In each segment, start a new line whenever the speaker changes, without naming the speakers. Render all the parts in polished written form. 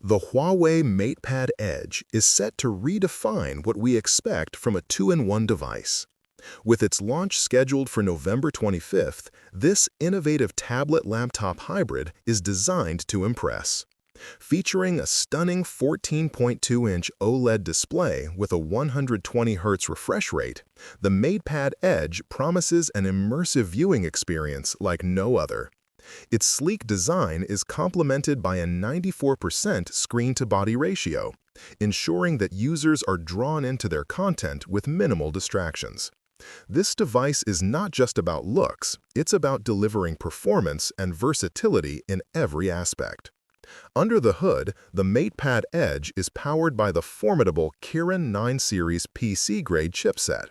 The Huawei MatePad Edge is set to redefine what we expect from a two-in-one device. With its launch scheduled for November 25th, this innovative tablet-laptop hybrid is designed to impress. Featuring a stunning 14.2-inch OLED display with a 120 Hz refresh rate, the MatePad Edge promises an immersive viewing experience like no other. Its sleek design is complemented by a 94% screen-to-body ratio, ensuring that users are drawn into their content with minimal distractions. This device is not just about looks, it's about delivering performance and versatility in every aspect. Under the hood, the MatePad Edge is powered by the formidable Kirin 9 series PC-grade chipset.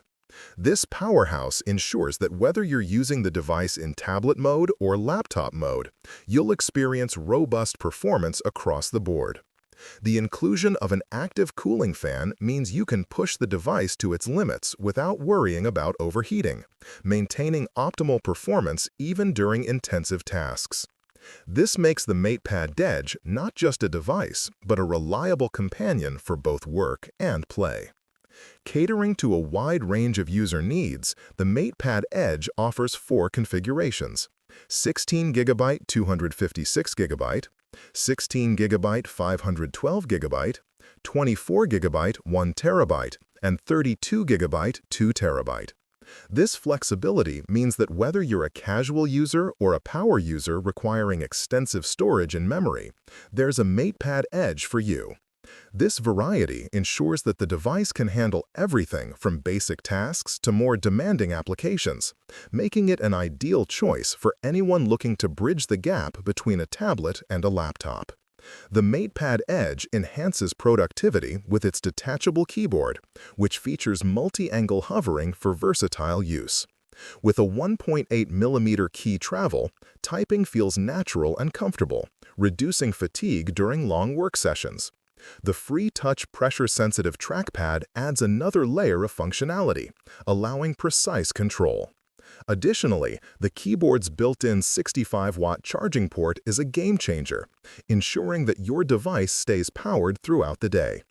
This powerhouse ensures that whether you're using the device in tablet mode or laptop mode, you'll experience robust performance across the board. The inclusion of an active cooling fan means you can push the device to its limits without worrying about overheating, maintaining optimal performance even during intensive tasks. This makes the MatePad Edge not just a device, but a reliable companion for both work and play. Catering to a wide range of user needs, the MatePad Edge offers four configurations: 16GB 256GB, 16GB 512GB, 24GB 1TB, and 32GB 2TB. This flexibility means that whether you're a casual user or a power user requiring extensive storage and memory, there's a MatePad Edge for you. This variety ensures that the device can handle everything from basic tasks to more demanding applications, making it an ideal choice for anyone looking to bridge the gap between a tablet and a laptop. The MatePad Edge enhances productivity with its detachable keyboard, which features multi-angle hovering for versatile use. With a 1.8mm key travel, typing feels natural and comfortable, reducing fatigue during long work sessions. The free-touch pressure-sensitive trackpad adds another layer of functionality, allowing precise control. Additionally, the keyboard's built-in 65-watt charging port is a game-changer, ensuring that your device stays powered throughout the day.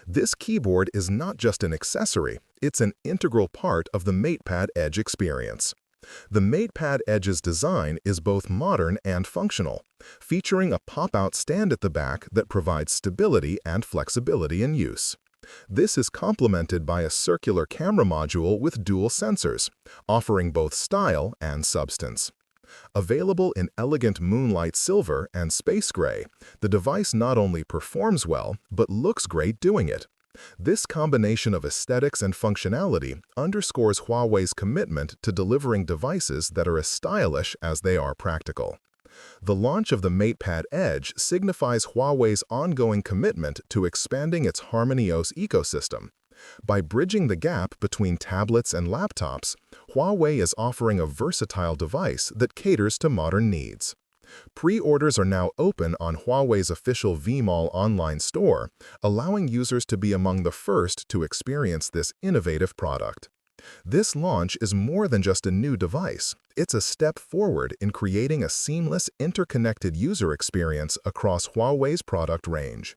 This keyboard is not just an accessory, it's an integral part of the MatePad Edge experience. The MatePad Edge's design is both modern and functional, featuring a pop-out stand at the back that provides stability and flexibility in use. This is complemented by a circular camera module with dual sensors, offering both style and substance. Available in elegant moonlight silver and space gray, the device not only performs well, but looks great doing it. This combination of aesthetics and functionality underscores Huawei's commitment to delivering devices that are as stylish as they are practical. The launch of the MatePad Edge signifies Huawei's ongoing commitment to expanding its HarmonyOS ecosystem. By bridging the gap between tablets and laptops, Huawei is offering a versatile device that caters to modern needs. Pre-orders are now open on Huawei's official Vmall online store, allowing users to be among the first to experience this innovative product. This launch is more than just a new device. It's a step forward in creating a seamless, interconnected user experience across Huawei's product range.